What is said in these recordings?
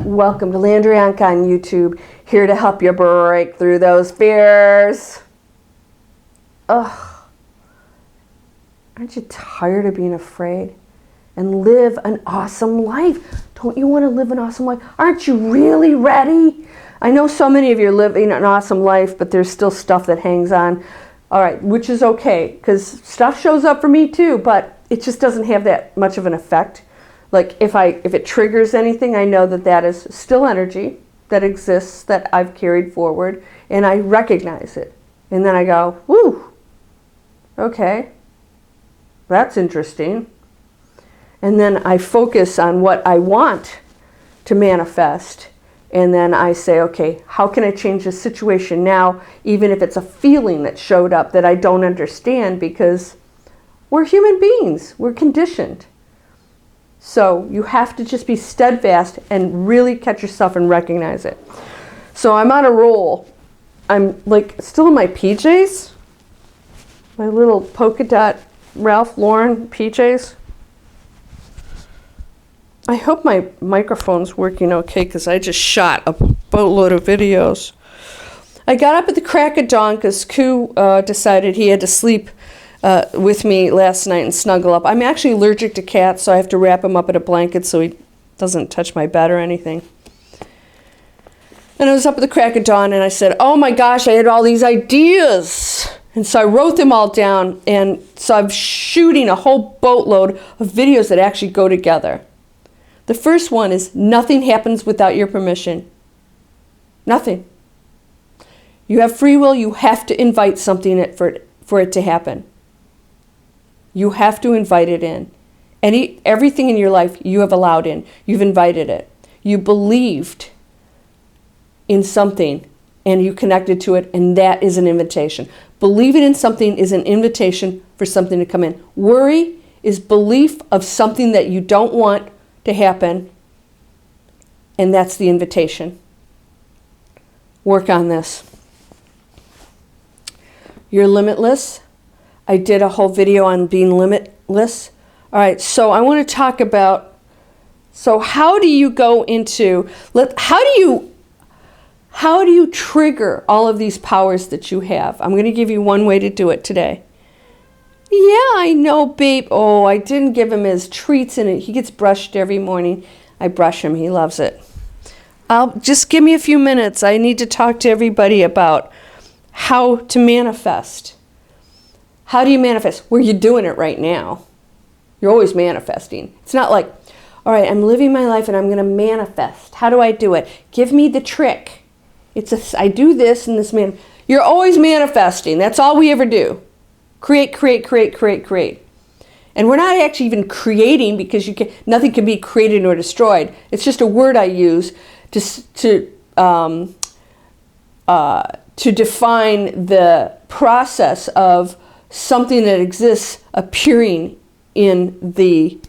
Welcome to Landria Onkka on YouTube, here to help you break through those fears. Ugh. Aren't you tired of being afraid? And live an awesome life. Don't you want to live an awesome life? Aren't you really ready? I know so many of you are living an awesome life, but there's still stuff that hangs on. All right, which is okay, because stuff shows up for me too, but it just doesn't have that much of an effect. Like if it triggers anything, I know that that is still energy that exists that I've carried forward, and I recognize it. And then I go, woo, okay, that's interesting. And then I focus on what I want to manifest. And then I say, okay, how can I change this situation now, even if it's a feeling that showed up that I don't understand, because we're human beings, we're conditioned. So you have to just be steadfast and really catch yourself and recognize it. So I'm on a roll. I'm like still in my PJs, my little polka dot Ralph Lauren PJs. I hope my microphone's working okay, because I just shot a boatload of videos. I got up at the crack of dawn because Koo decided he had to sleep with me last night and snuggle up. I'm actually allergic to cats, so I have to wrap him up in a blanket so he doesn't touch my bed or anything. And I was up at the crack of dawn, and I said, oh my gosh, I had all these ideas. And so I wrote them all down, and so I'm shooting a whole boatload of videos that actually go together. The first one is, nothing happens without your permission. Nothing. You have free will. You have to invite something for it to happen. You have to invite it in. Everything in your life you have allowed in. You've invited it. You believed in something and you connected to it, and that is an invitation. Believing in something is an invitation for something to come in. Worry is belief of something that you don't want to happen, and that's the invitation. Work on this. You're limitless. I did a whole video on being limitless. All right, so I want to talk about, so how do you go into, how do you trigger all of these powers that you have? I'm going to give you one way to do it today. Yeah, I know, babe. Oh, I didn't give him his treats, and he gets brushed every morning. I brush him. He loves it. Just give me a few minutes. I need to talk to everybody about how to manifest. How do you manifest? Well, you're doing it right now. You're always manifesting. It's not like, all right, I'm living my life and I'm going to manifest. How do I do it? Give me the trick. I do this and this man. You're always manifesting. That's all we ever do. Create, create, create, create, create. And we're not actually even creating, because nothing can be created or destroyed. It's just a word I use to define the process of something that exists appearing in the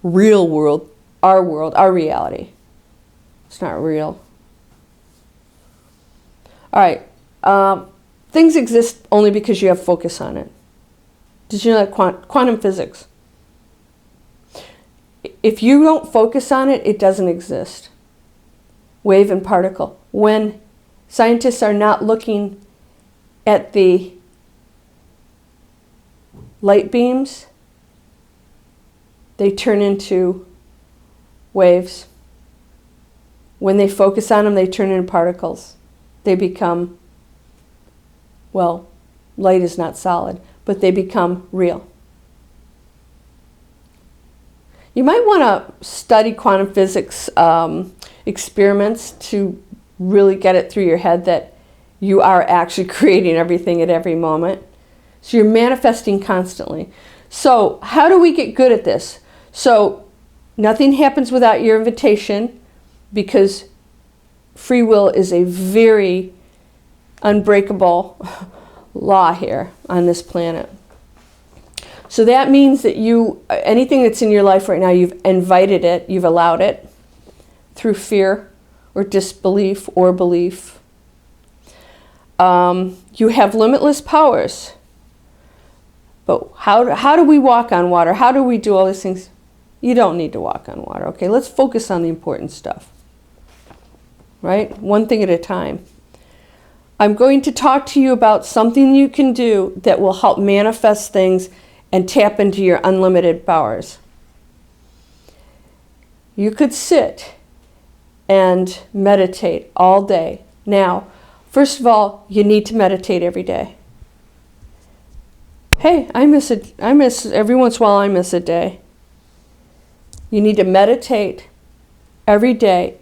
real world, our reality. It's not real. All right. Things exist only because you have focus on it. Did you know that quantum physics? If you don't focus on it, it doesn't exist. Wave and particle. When scientists are not looking at the light beams, they turn into waves. When they focus on them, they turn into particles. They become, well, light is not solid, but they become real. You might want to study quantum physics experiments to really get it through your head that you are actually creating everything at every moment. So you're manifesting constantly. So how do we get good at this? So nothing happens without your invitation, because free will is a very unbreakable law here on this planet. So that means that anything that's in your life right now, you've invited it, you've allowed it through fear or disbelief or belief. You have limitless powers. But how do we walk on water? How do we do all these things? You don't need to walk on water, okay? Let's focus on the important stuff. right? One thing at a time. I'm going to talk to you about something you can do that will help manifest things and tap into your unlimited powers. You could sit and meditate all day. Now, first of all, you need to meditate every day. Hey, I miss every once in a while I miss a day. You need to meditate every day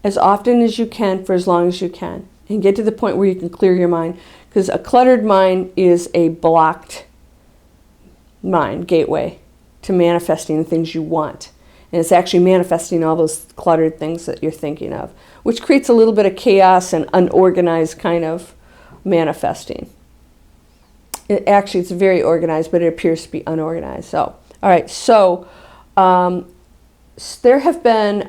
as often as you can for as long as you can, and get to the point where you can clear your mind, because a cluttered mind is a blocked mind gateway to manifesting the things you want. And it's actually manifesting all those cluttered things that you're thinking of, which creates a little bit of chaos and unorganized kind of manifesting. It's very organized, but it appears to be unorganized. So, all right, so there have been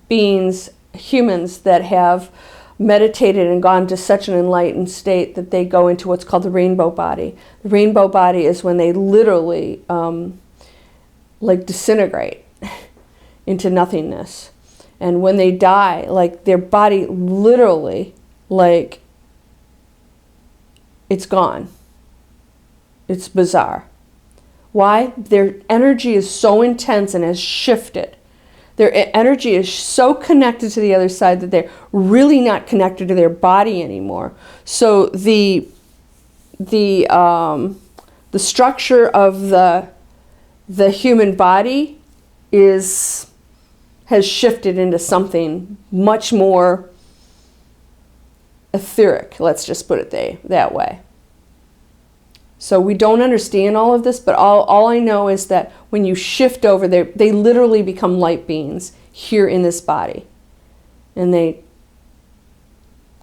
beings, humans, that have meditated and gone to such an enlightened state that they go into what's called the rainbow body. The rainbow body is when they literally like disintegrate into nothingness. And when they die, like their body literally, like, it's gone. It's bizarre. Why? Their energy is so intense and has shifted. Their energy is so connected to the other side that they're really not connected to their body anymore. So the structure of the human body has shifted into something much more etheric. Let's just put it that way. So we don't understand all of this, but all I know is that when you shift over there, they literally become light beings here in this body. And they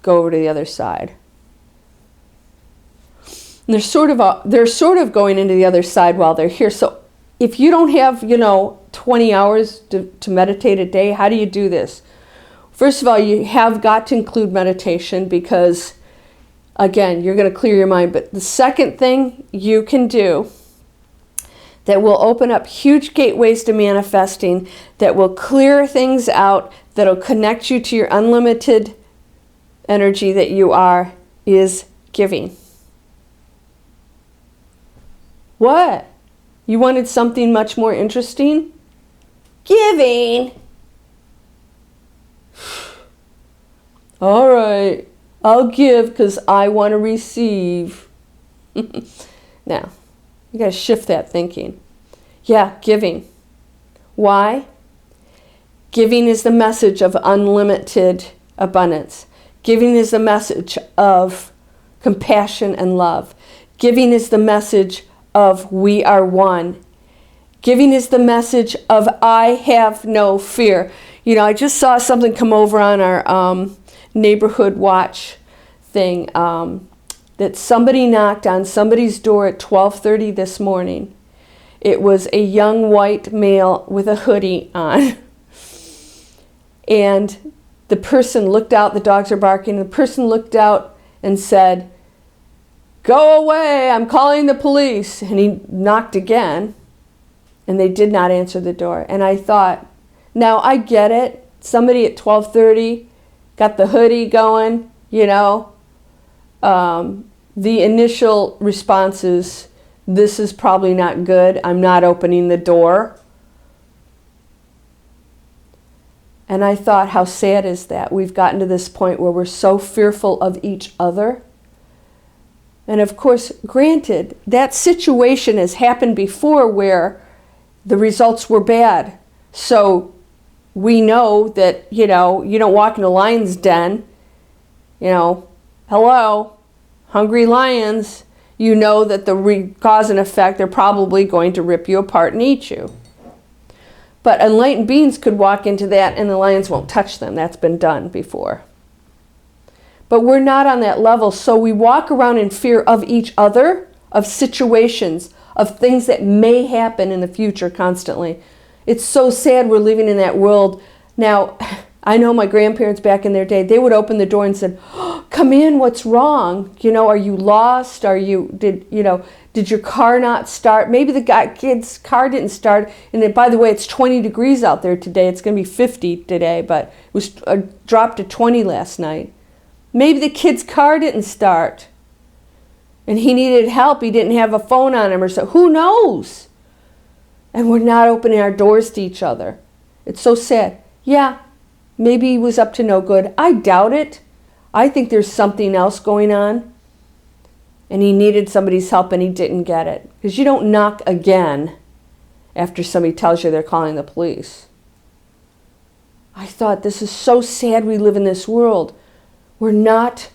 go over to the other side. And they're sort of going into the other side while they're here. So if you don't have, 20 hours to meditate a day, how do you do this? First of all, you have got to include meditation because, again, you're going to clear your mind. But the second thing you can do that will open up huge gateways to manifesting, that will clear things out, that will connect you to your unlimited energy that you are, is giving. What? You wanted something much more interesting? Giving. All right. I'll give because I want to receive. Now, you got to shift that thinking. Yeah, giving. Why? Giving is the message of unlimited abundance. Giving is the message of compassion and love. Giving is the message of we are one. Giving is the message of I have no fear. I just saw something come over on our neighborhood watch thing, that somebody knocked on somebody's door at 12:30 this morning. It was a young white male with a hoodie on. And the person looked out, the dogs are barking, and the person looked out and said, "Go away, I'm calling the police." And he knocked again, and they did not answer the door. And I thought, now I get it. Somebody at 12:30 got the hoodie going, the initial response is, this is probably not good. I'm not opening the door. And I thought, how sad is that? We've gotten to this point where we're so fearful of each other. And of course, granted, that situation has happened before where the results were bad. So we know that, you don't walk in a lion's den, hello, hungry lions, you know that the cause and effect, they're probably going to rip you apart and eat you. But enlightened beings could walk into that and the lions won't touch them. That's been done before. But we're not on that level, so we walk around in fear of each other, of situations, of things that may happen in the future constantly. It's so sad we're living in that world. Now, I know my grandparents back in their day, they would open the door and said, "Oh, come in, what's wrong? Are you lost? Did Did your car not start? Maybe the kid's car didn't start. And by the way, it's 20 degrees out there today. It's going to be 50 today, but it was dropped to 20 last night. Maybe the kid's car didn't start. And he needed help. He didn't have a phone on him or so. Who knows? And we're not opening our doors to each other. It's so sad. Yeah, maybe he was up to no good. I doubt it. I think there's something else going on. And he needed somebody's help and he didn't get it. Because you don't knock again after somebody tells you they're calling the police. I thought, this is so sad we live in this world. We're not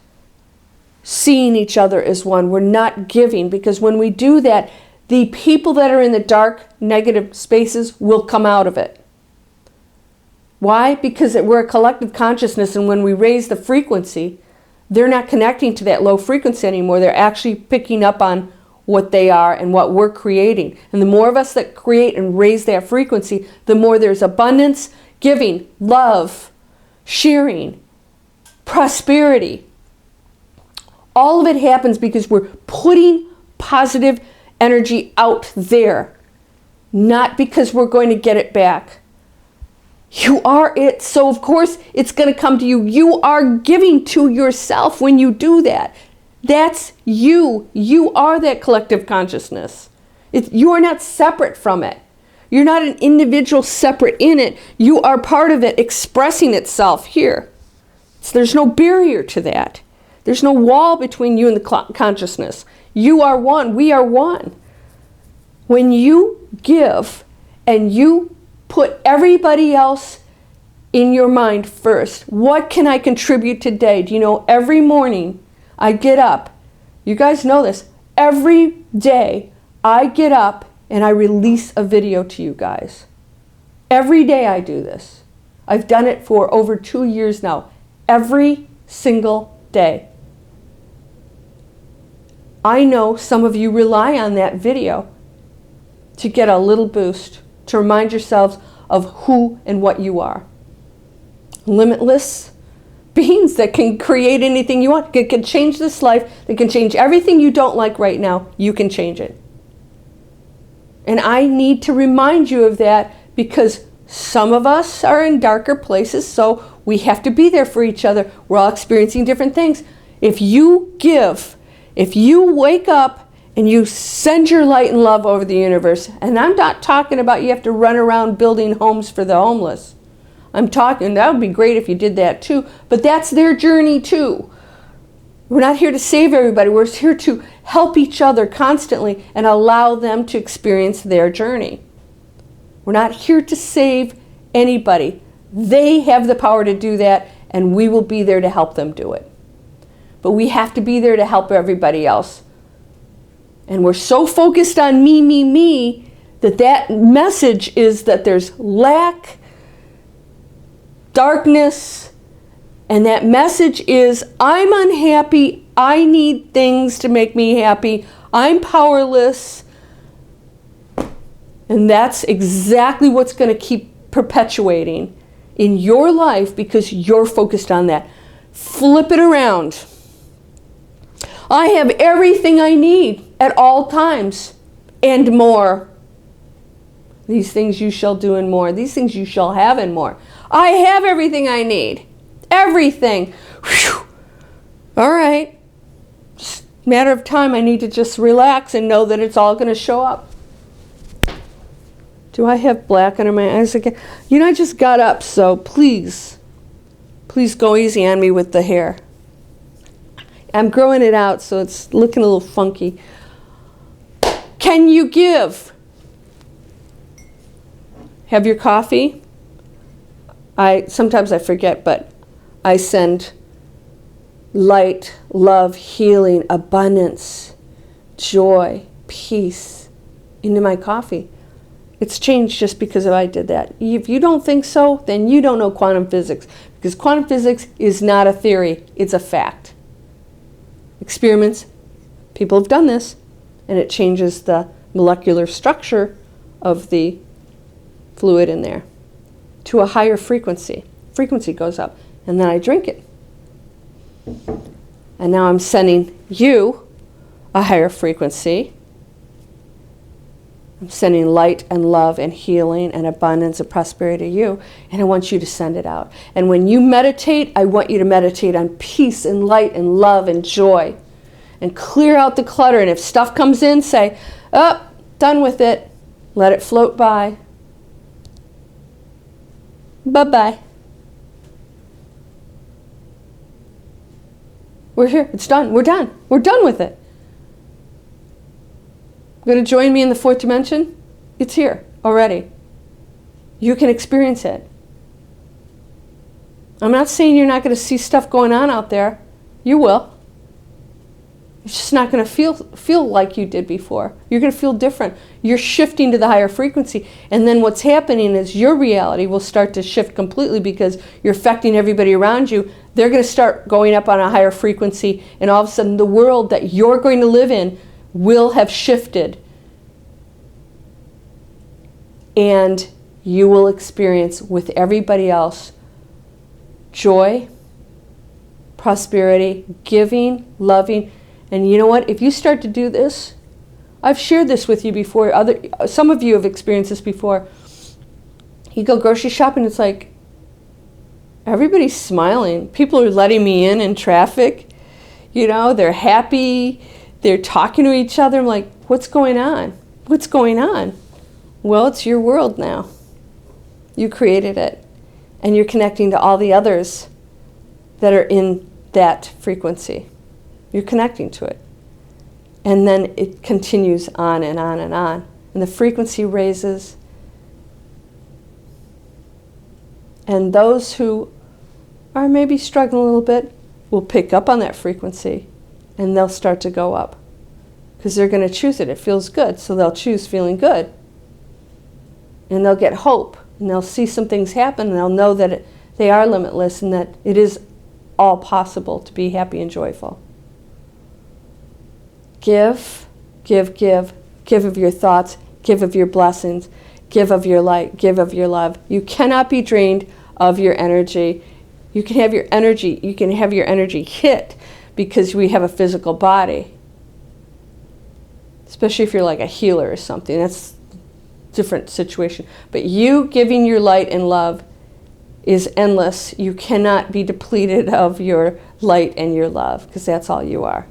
seeing each other as one. We're not giving. Because when we do that, the people that are in the dark, negative spaces will come out of it. Why? Because we're a collective consciousness, and when we raise the frequency, they're not connecting to that low frequency anymore. They're actually picking up on what they are and what we're creating. And the more of us that create and raise that frequency, the more there's abundance, giving, love, sharing, prosperity. All of it happens because we're putting positive energy out there, not because we're going to get it back. You are it, so of course it's going to come to you. You are giving to yourself when you do that. That's you. You are that collective consciousness. You are not separate from it. You're not an individual separate in it. You are part of it expressing itself here. So there's no barrier to that. There's no wall between you and the consciousness. You are one. We are one. When you give and you put everybody else in your mind first, what can I contribute today? Do you know, every morning I get up, you guys know this, every day I get up and I release a video to you guys. Every day I do this. I've done it for over 2 years now. Every single day. I know some of you rely on that video to get a little boost, to remind yourselves of who and what you are. Limitless beings that can create anything you want, that can change this life, that can change everything you don't like right now. You can change it. And I need to remind you of that because some of us are in darker places, so we have to be there for each other. We're all experiencing different things. If you give, if you wake up and you send your light and love over the universe, and I'm not talking about you have to run around building homes for the homeless. I'm talking, that would be great if you did that too, but that's their journey too. We're not here to save everybody. We're here to help each other constantly and allow them to experience their journey. We're not here to save anybody. They have the power to do that, and we will be there to help them do it. But we have to be there to help everybody else. And we're so focused on me, me, me, that message is that there's lack, darkness, and that message is, I'm unhappy, I need things to make me happy, I'm powerless. And that's exactly what's going to keep perpetuating in your life because you're focused on that. Flip it around. I have everything I need at all times and more. These things you shall do and more. These things you shall have and more. I have everything I need. Everything. Whew. All right. Just a matter of time. I need to just relax and know that it's all going to show up. Do I have black under my eyes again? You know, I just got up, so please go easy on me with the hair. I'm growing it out, so it's looking a little funky. Can you give? Have your coffee? Sometimes I forget, but I send light, love, healing, abundance, joy, peace into my coffee. It's changed just because I did that. If you don't think so, then you don't know quantum physics. Because quantum physics is not a theory, it's a fact. Experiments, people have done this, and it changes the molecular structure of the fluid in there to a higher frequency. Frequency goes up, and then I drink it. And now I'm sending you a higher frequency, I'm sending light and love and healing and abundance and prosperity to you, and I want you to send it out. And when you meditate, I want you to meditate on peace and light and love and joy, and clear out the clutter. And if stuff comes in, say, oh, done with it. Let it float by. Bye-bye. We're here. It's done. We're done. We're done with it. Going to join me in the fourth dimension? It's here already. You can experience it. I'm not saying you're not going to see stuff going on out there. You will. It's just not going to feel like you did before. You're going to feel different. You're shifting to the higher frequency. And then what's happening is your reality will start to shift completely because you're affecting everybody around you. They're going to start going up on a higher frequency. And all of a sudden the world that you're going to live in will have shifted, and you will experience with everybody else joy, prosperity, giving, loving. And you know what? If you start to do this, I've shared this with you before. Some of you have experienced this before. You go grocery shopping, it's like everybody's smiling. People are letting me in traffic. You know, they're happy. They're talking to each other. I'm like, what's going on? What's going on? Well, it's your world now. You created it. And you're connecting to all the others that are in that frequency. You're connecting to it. And then it continues on and on and on. And the frequency raises. And those who are maybe struggling a little bit will pick up on that frequency. And they'll start to go up because they're going to choose it. It feels good, so they'll choose feeling good. And they'll get hope, and they'll see some things happen, and they'll know that they are limitless and that it is all possible to be happy and joyful. Give, give, give. Give of your thoughts. Give of your blessings. Give of your light. Give of your love. You cannot be drained of your energy. You can have your energy hit because we have a physical body. Especially if you're like a healer or something. That's a different situation. But you giving your light and love is endless. You cannot be depleted of your light and your love because that's all you are.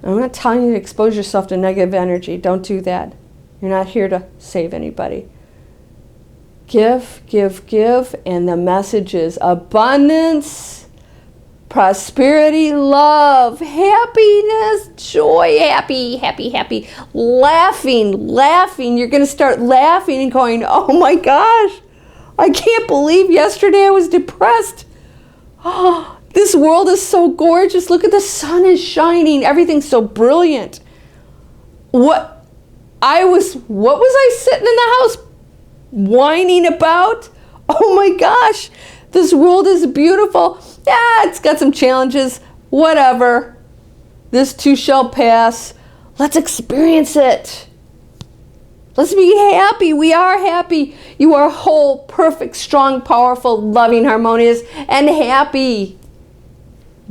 I'm not telling you to expose yourself to negative energy. Don't do that. You're not here to save anybody. Give, give, give. And the message is abundance, prosperity, love, happiness, joy, happy, happy, happy, laughing, laughing. You're going to start laughing and going, oh my gosh, I can't believe yesterday I was depressed. Oh, this world is so gorgeous. Look at the sun is shining. Everything's so brilliant. What was I sitting in the house whining about? Oh my gosh, this world is beautiful. Yeah, it's got some challenges. Whatever. This too shall pass. Let's experience it. Let's be happy. We are happy. You are whole, perfect, strong, powerful, loving, harmonious, and happy.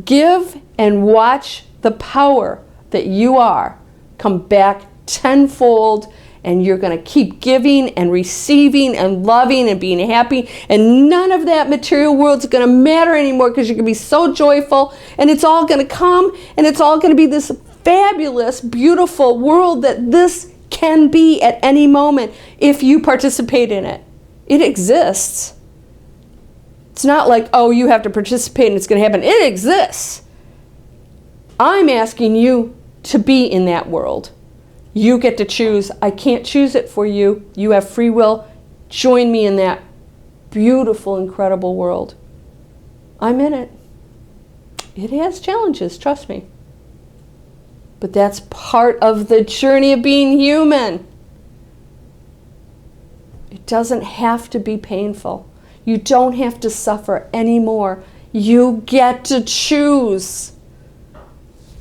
Give and watch the power that you are come back tenfold, and you're going to keep giving and receiving and loving and being happy, and none of that material world's going to matter anymore because you're going to be so joyful, and it's all going to come, and it's all going to be this fabulous, beautiful world that this can be at any moment if you participate in it. It exists. It's not like, oh, you have to participate and it's going to happen. It exists. I'm asking you to be in that world. You get to choose. I can't choose it for you. You have free will. Join me in that beautiful, incredible world. I'm in it. It has challenges, trust me. But that's part of the journey of being human. It doesn't have to be painful. You don't have to suffer anymore. You get to choose.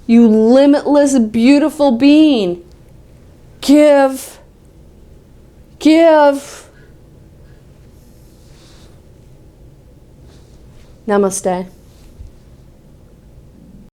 You limitless, beautiful being. Give. Give. Namaste.